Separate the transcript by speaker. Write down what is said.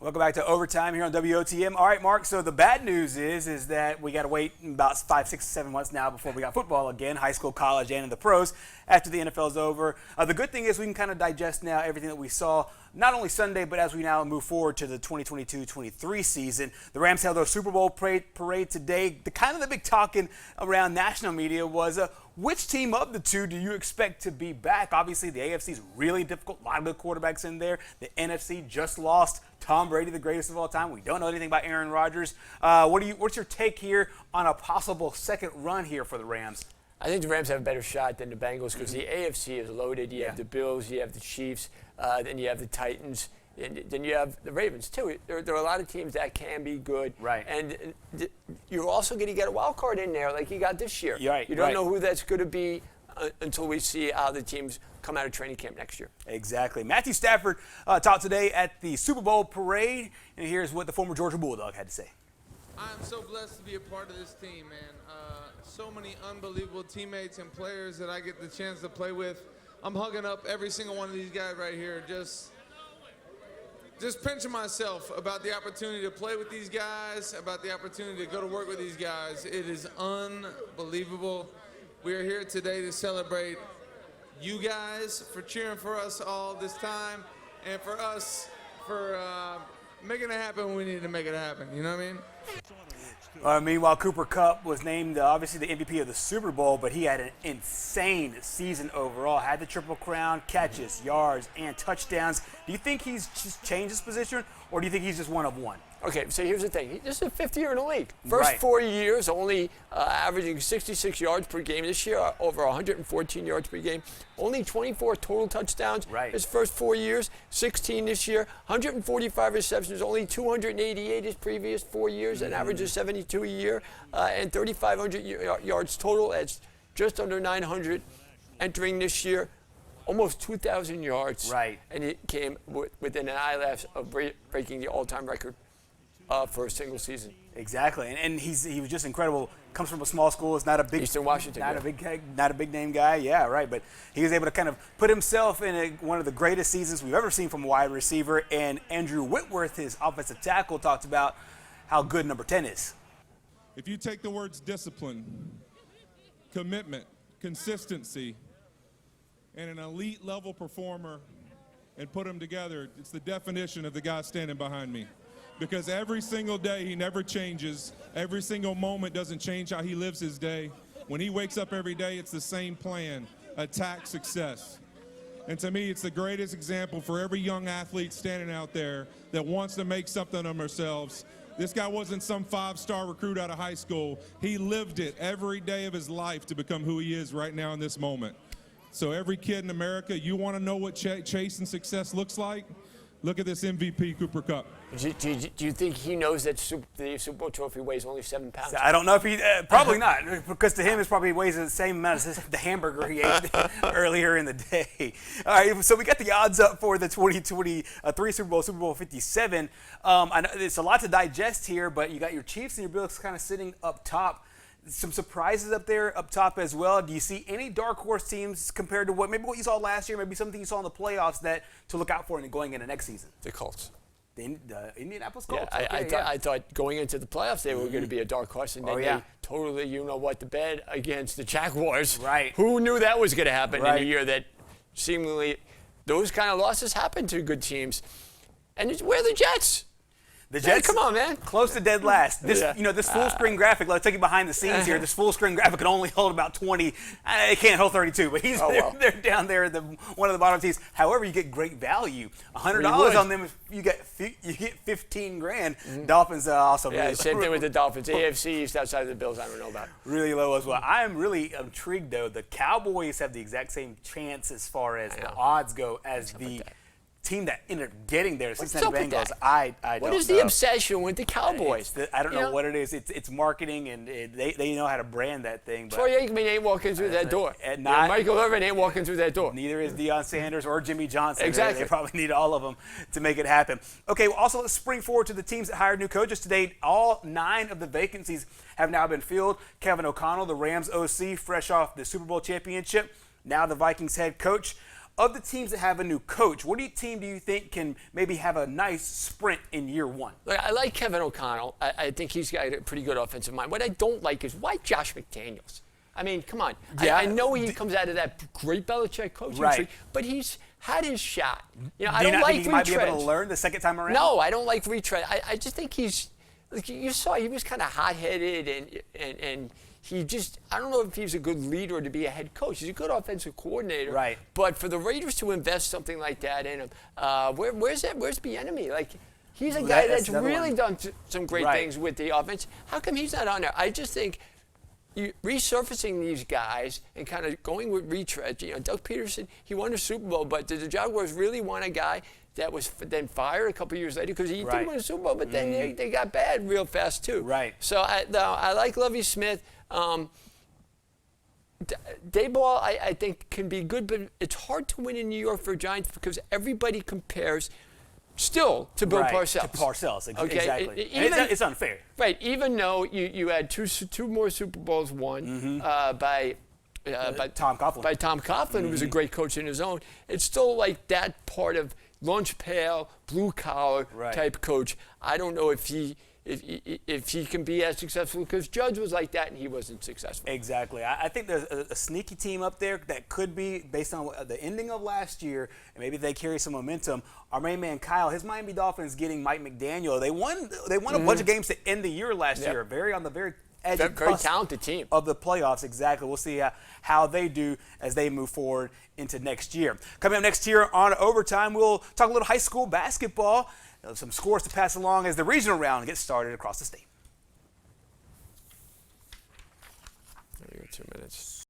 Speaker 1: Welcome back to Overtime here on WOTM. All right, Mark, so the bad news is that we got to wait about 5, 6, 7 months now before we got football again, high school, college, and in the pros after the NFL is over. The good thing is we can kind of digest now everything that we saw, not only Sunday, but as we now move forward to the 2022-23 season. The Rams held their Super Bowl parade today. The big talking around national media was which team of the two do you expect to be back? Obviously, the AFC is really difficult. A lot of good quarterbacks in there. The NFC just lost Tom Brady, the greatest of all time. We don't know anything about Aaron Rodgers. What's your take here on a possible second run here for the Rams?
Speaker 2: I think the Rams have a better shot than the Bengals because the AFC is loaded. You have the Bills, you have the Chiefs, then you have the Titans, and then you have the Ravens too. There are a lot of teams that can be good.
Speaker 1: Right.
Speaker 2: And you're also going to get a wild card in there like you got this year.
Speaker 1: Right.
Speaker 2: You don't know who that's going to be until we see how the teams come out of training camp next year.
Speaker 1: Exactly. Matthew Stafford talked today at the Super Bowl parade, and here's what the former Georgia Bulldog had to say.
Speaker 3: I'm so blessed to be a part of this team, man. So many unbelievable teammates and players that I get the chance to play with. I'm hugging up every single one of these guys right here, just pinching myself about the opportunity to play with these guys, about the opportunity to go to work with these guys. It is unbelievable. We are here today to celebrate you guys for cheering for us all this time, and for us for making it happen when we needed to make it happen. You know what I mean?
Speaker 1: Meanwhile, Cooper Cupp was named obviously the MVP of the Super Bowl, but he had an insane season overall. Had the Triple Crown, catches, yards, and touchdowns. Do you think he's just changed his position, or do you think he's just one of one?
Speaker 2: Okay, so here's the thing. This is the fifth year in the league. First 4 years, only averaging 66 yards per game. This year, over 114 yards per game. Only 24 total touchdowns his first 4 years. 16 this year. 145 receptions, only 288 his previous 4 years, an average of 72 a year, and 3,500 yards total. That's just under 900 entering this year. Almost 2,000 yards.
Speaker 1: Right.
Speaker 2: And it came within an eye lapse of breaking the all-time record for a single season.
Speaker 1: Exactly, and he was just incredible. Comes from a small school. Is not a big
Speaker 2: Eastern Washington,
Speaker 1: not a big name guy. Yeah, right. But he was able to kind of put himself in one of the greatest seasons we've ever seen from a wide receiver. And Andrew Whitworth, his offensive tackle, talked about how good number 10 is.
Speaker 4: If you take the words discipline, commitment, consistency, and an elite level performer and put them together, it's the definition of the guy standing behind me. Because every single day he never changes. Every single moment doesn't change how he lives his day. When he wakes up every day, it's the same plan: attack, success. And to me, it's the greatest example for every young athlete standing out there that wants to make something of themselves. This guy wasn't some 5-star recruit out of high school. He lived it every day of his life to become who he is right now in this moment. So every kid in America, you want to know what chasing success looks like? Look at this MVP, Cooper Cupp.
Speaker 2: Do you think he knows that the Super Bowl trophy weighs only 7 pounds?
Speaker 1: I don't know if he probably not, because to him it probably weighs the same amount as the hamburger he ate earlier in the day. All right, so we got the odds up for the 2023 Super Bowl 57. I know it's a lot to digest here, but you got your Chiefs and your Bills kind of sitting up top. Some surprises up top as well. Do you see any dark horse teams compared to what you saw last year, maybe something you saw in the playoffs that to look out for going into next season?
Speaker 2: The Colts.
Speaker 1: The Indianapolis Colts.
Speaker 2: Yeah, I thought going into the playoffs they were going to be a dark horse, and then they totally, the bed against the Jaguars.
Speaker 1: Right.
Speaker 2: Who knew that was going to happen in a year that seemingly those kind of losses happen to good teams? And where are the Jets?
Speaker 1: The Jets,
Speaker 2: come on, man.
Speaker 1: Close to dead last. This full screen graphic, let's take you behind the scenes here. This full screen graphic can only hold about 20. It can't hold 32, but they're down there at one of the bottom teams. However, you get great value. $100 on them, you get $15,000. Dolphins also.
Speaker 2: Yeah, same thing with the Dolphins. AFC East outside of the Bills, I don't know about.
Speaker 1: Really low as well. I am really intrigued though. The Cowboys have the exact same chance as far as the odds go as the team that ended up getting there, Cincinnati Bengals. I don't know.
Speaker 2: What is the obsession with the Cowboys?
Speaker 1: I don't know what it is. It's marketing, and they know how to brand that thing. But
Speaker 2: Troy Aikman ain't walking through that door. Michael Irvin ain't walking through that door.
Speaker 1: Neither is Deion Sanders or Jimmy Johnson.
Speaker 2: Exactly.
Speaker 1: They probably need all of them to make it happen. Okay, well, also let's spring forward to the teams that hired new coaches today. All 9 of the vacancies have now been filled. Kevin O'Connell, the Rams OC, fresh off the Super Bowl championship, now the Vikings head coach. of the teams that have a new coach, what team do you think can maybe have a nice sprint in year one?
Speaker 2: Look, I like Kevin O'Connell. I think he's got a pretty good offensive mind. What I don't like is why Josh McDaniels? I mean, come on.
Speaker 1: Yeah.
Speaker 2: I know he comes out of that great Belichick coaching tree, but he's had his shot. You know, I
Speaker 1: do
Speaker 2: don't
Speaker 1: you not
Speaker 2: like
Speaker 1: think he might be able
Speaker 2: retreads.
Speaker 1: to learn the second time around?
Speaker 2: No, I don't like retread. I just think he's, like you saw, he was kind of hot-headed and he just, I don't know if he's a good leader to be a head coach. He's a good offensive coordinator.
Speaker 1: Right.
Speaker 2: But for the Raiders to invest something like that in him, where's the enemy? Like, he's a guy that's really done some great things with the offense. How come he's not on there? I just think resurfacing these guys and kind of going with retreads. You know, Doug Peterson, he won a Super Bowl, but did the Jaguars really want a guy that was then fired a couple years later? Because he did win a Super Bowl, but then they got bad real fast too.
Speaker 1: Right.
Speaker 2: So I like Lovie Smith. Dayball, I think, can be good, but it's hard to win in New York for Giants because everybody compares still to Bill Parcells.
Speaker 1: To Parcells,
Speaker 2: okay?
Speaker 1: Exactly. It's unfair.
Speaker 2: Right, even though you had two more Super Bowls won by
Speaker 1: Tom Coughlin.
Speaker 2: By Tom Coughlin, who was a great coach in his own. It's still like that part of lunch pail, blue collar type coach. I don't know if he can be as successful because Judge was like that and he wasn't successful.
Speaker 1: Exactly. I think there's a sneaky team up there that could be, based on the ending of last year, and maybe they carry some momentum. Our main man Kyle, his Miami Dolphins getting Mike McDaniel. They won a bunch of games to end the year last year. On the very edge,
Speaker 2: very talented team
Speaker 1: of the playoffs. Exactly. We'll see how they do as they move forward into next year. Coming up next year on Overtime, we'll talk a little high school basketball. Some scores to pass along as the regional round gets started across the state.
Speaker 2: 2 minutes.